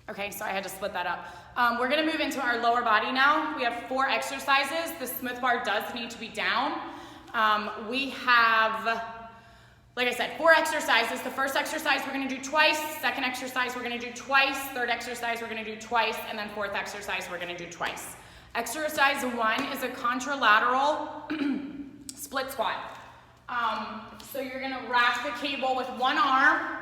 Okay, so I had to split that up. We're gonna move into our lower body now. We have 4 exercises. The Smith bar does need to be down. We have, like I said, 4 exercises. The first exercise we're gonna do twice, second exercise we're gonna do twice, third exercise we're gonna do twice, and then fourth exercise we're gonna do twice. Exercise 1 is a contralateral split squat. So you're gonna rack the cable with one arm.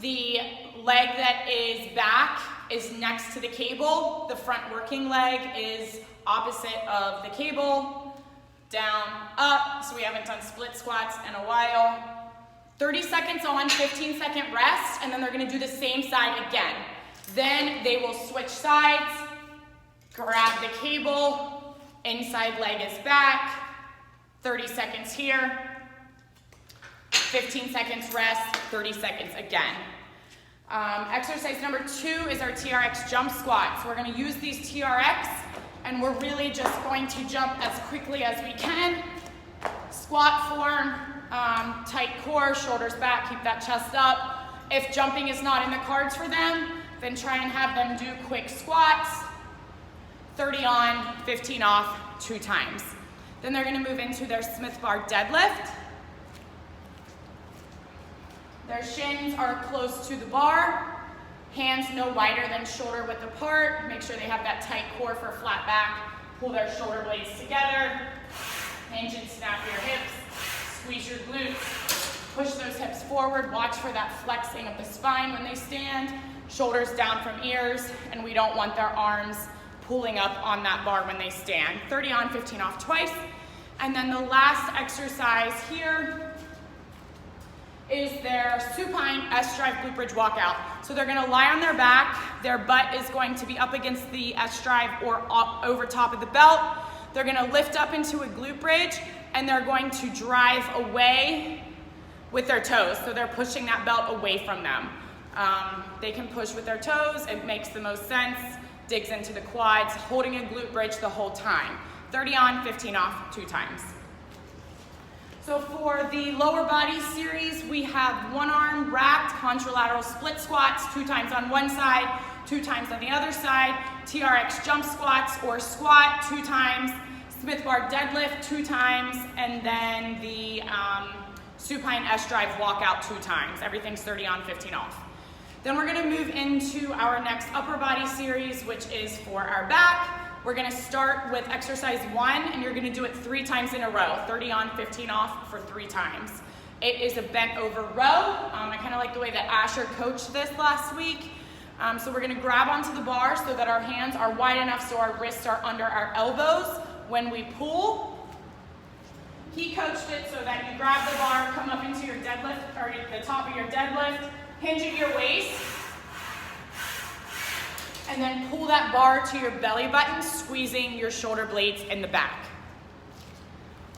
The leg that is back is next to the cable. The front working leg is opposite of the cable. Down, up. So we haven't done split squats in a while. 30 seconds on, 15-second rest, and then they're gonna do the same side again. Then they will switch sides, grab the cable, inside leg is back, 30 seconds here, 15 seconds rest, 30 seconds again. Exercise number 2 is our TRX jump squat. So we're gonna use these TRX, and we're really just going to jump as quickly as we can. Squat form, tight core, shoulders back, keep that chest up. If jumping is not in the cards for them, then try and have them do quick squats. 30 on, 15 off, 2 times. Then they're gonna move into their Smith bar deadlift. Their shins are close to the bar, hands no wider than shoulder width apart. Make sure they have that tight core for flat back. Pull their shoulder blades together. Hinge and snap your hips. Squeeze your glutes. Push those hips forward. Watch for that flexing of the spine when they stand. Shoulders down from ears, and we don't want their arms pulling up on that bar when they stand. 30 on, 15 off twice. And then the last exercise here is their supine S-drive glute bridge walkout. So they're gonna lie on their back, their butt is going to be up against the S-drive or up over top of the belt. They're gonna lift up into a glute bridge, and they're going to drive away with their toes. So they're pushing that belt away from them. They can push with their toes, it makes the most sense, digs into the quads, holding a glute bridge the whole time. 30 on, 15 off, 2 times. So for the lower body series, we have one arm racked, contralateral split squats, 2 times on one side, 2 times on the other side, TRX jump squats or squat 2 times, Smith bar deadlift 2 times, and then the supine S-drive walkout 2 times. Everything's 30 on, 15 off. Then we're gonna move into our next upper body series, which is for our back. We're gonna start with exercise 1, and you're gonna do it 3 times in a row, 30 on, 15 off for 3 times. It is a bent over row. I kinda like the way that Asher coached this last week. So we're gonna grab onto the bar so that our hands are wide enough so our wrists are under our elbows when we pull. He coached it so that you grab the bar, come up into your deadlift, or the top of your deadlift, hinge at your waist, and then pull that bar to your belly button, squeezing your shoulder blades in the back.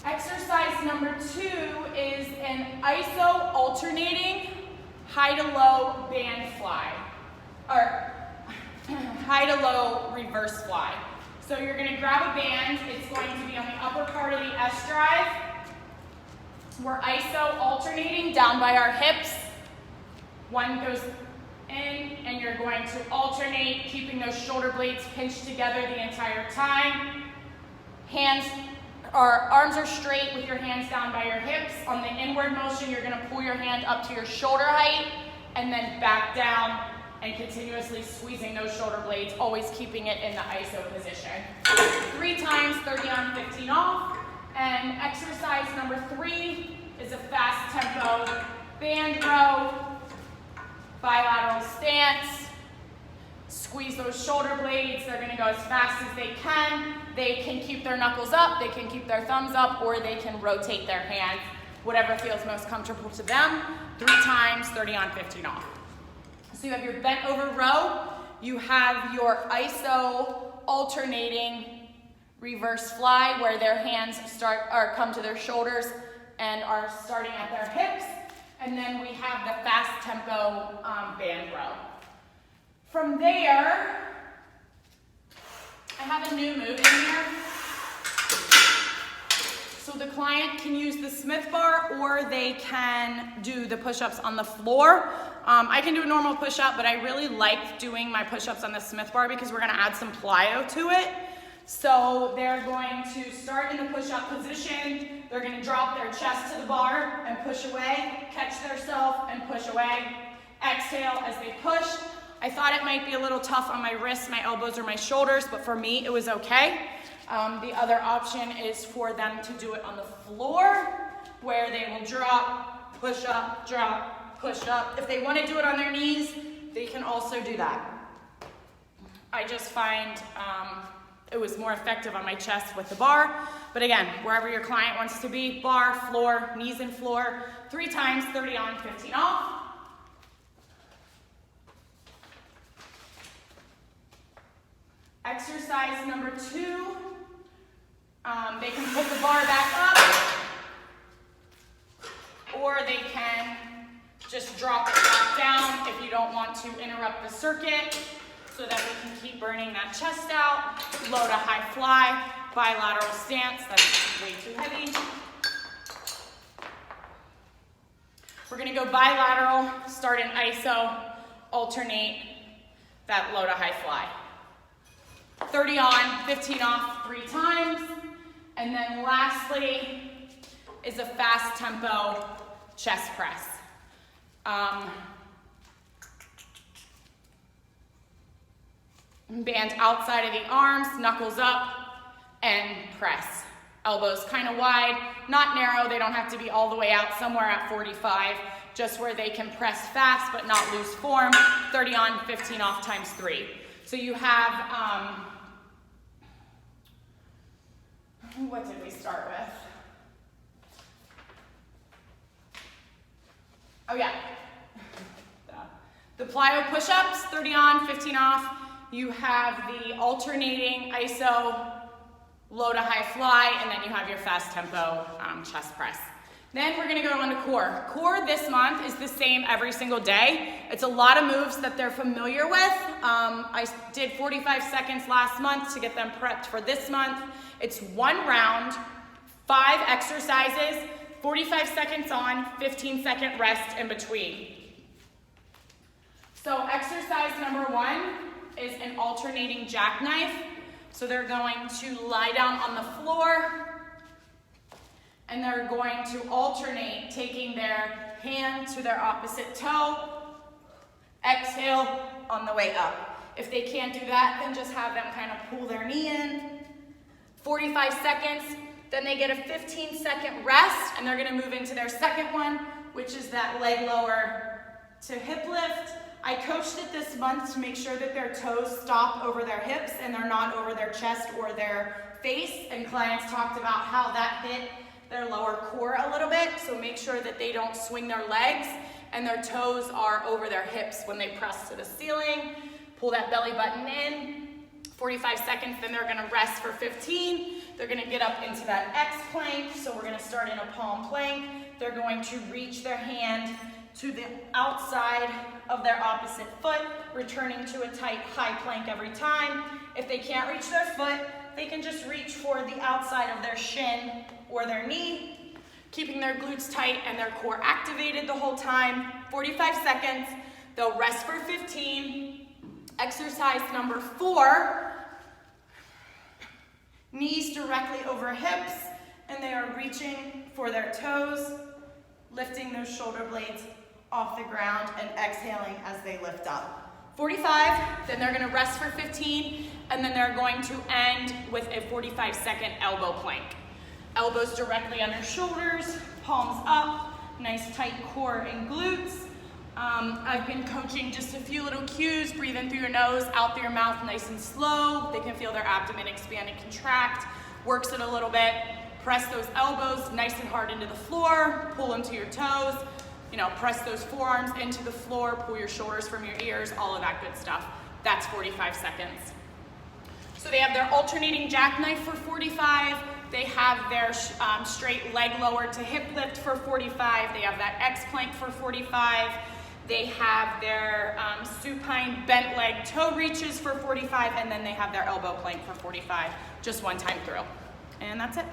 Exercise number 2 is an iso alternating high to low band fly, or high to low reverse fly. So you're gonna grab a band, it's going to be on the upper part of the S-drive. We're iso alternating down by our hips. One goes in, and you're going to alternate, keeping those shoulder blades pinched together the entire time. Arms are straight with your hands down by your hips. On the inward motion, you're gonna pull your hand up to your shoulder height, and then back down, and continuously squeezing those shoulder blades, always keeping it in the iso position. 3 times, 30 on, 15 off. And exercise number 3 is a fast tempo band row. Bilateral stance, squeeze those shoulder blades. They're gonna go as fast as they can. They can keep their knuckles up, they can keep their thumbs up, or they can rotate their hands, whatever feels most comfortable to them. 3 times, 30 on, 15 off. So you have your bent over row, you have your iso alternating reverse fly, where their hands come to their shoulders and are starting at their hips. And then we have the fast tempo band row. From there, I have a new move in here. So So the client can use the Smith bar or they can do the push-ups on the floor. I can do a normal push-up, but I really like doing my push-ups on the Smith bar because we're gonna add some plyo to it. So they're going to start in the push-up position. They're gonna drop their chest to the bar and push away, catch themselves and push away. Exhale as they push. I thought it might be a little tough on my wrists, my elbows, or my shoulders, but for me, it was okay. The other option is for them to do it on the floor, where they will drop, push up, drop, push up. If they want to do it on their knees, they can also do that. I just find it was more effective on my chest with the bar. But again, wherever your client wants to be, bar, floor, knees and floor, 3 times, 30 on, 15 off. Exercise number 2, they can put the bar back up, or they can just drop it back down if you don't want to interrupt the circuit, so that we can keep burning that chest out. Low to high fly, bilateral stance, that's way too heavy. We're gonna go bilateral, start in iso, alternate that low to high fly. 30 on, 15 off 3 times. And then lastly is a fast tempo chest press. Band outside of the arms, knuckles up, and press. Elbows kind of wide, not narrow. They don't have to be all the way out, somewhere at 45, just where they can press fast but not lose form. 30 on, 15 off times 3. So you have, what did we start with? Oh yeah, the plyo push-ups, 30 on, 15 off. You have the alternating iso, low to high fly, and then you have your fast tempo chest press. Then we're gonna go on to core. Core this month is the same every single day. It's a lot of moves that they're familiar with. I did 45 seconds last month to get them prepped for this month. It's 1 round, 5 exercises, 45 seconds on, 15-second rest in between. So exercise number 1 is an alternating jackknife. So they're going to lie down on the floor, and they're going to alternate, taking their hand to their opposite toe, exhale on the way up. If they can't do that, then just have them kind of pull their knee in. 45 seconds, then they get a 15-second rest, and they're gonna move into their second one, which is that leg lower to hip lift. I coached it this month to make sure that their toes stop over their hips and they're not over their chest or their face, and clients talked about how that hit their lower core a little bit, so make sure that they don't swing their legs and their toes are over their hips when they press to the ceiling. Pull that belly button in, 45 seconds, then they're gonna rest for 15. They're gonna get up into that X plank, so we're gonna start in a palm plank. They're going to reach their hand to the outside of their opposite foot, returning to a tight high plank every time. If they can't reach their foot, they can just reach for the outside of their shin or their knee, keeping their glutes tight and their core activated the whole time. 45 seconds, they'll rest for 15. Exercise number 4, knees directly over hips, and they are reaching for their toes, lifting those shoulder blades off the ground and exhaling as they lift up. 45, then they're gonna rest for 15, and then they're going to end with a 45-second elbow plank. Elbows directly under shoulders, palms up, nice tight core and glutes. I've been coaching just a few little cues, breathe in through your nose, out through your mouth, nice and slow. They can feel their abdomen expand and contract. Works it a little bit. Press those elbows nice and hard into the floor, pull them to your toes. You know, press those forearms into the floor, pull your shoulders from your ears, all of that good stuff. That's 45 seconds. So they have their alternating jackknife for 45. They have their straight leg lower to hip lift for 45. They have that X plank for 45. They have their supine bent leg toe reaches for 45, and then they have their elbow plank for 45. Just one time through. And that's it.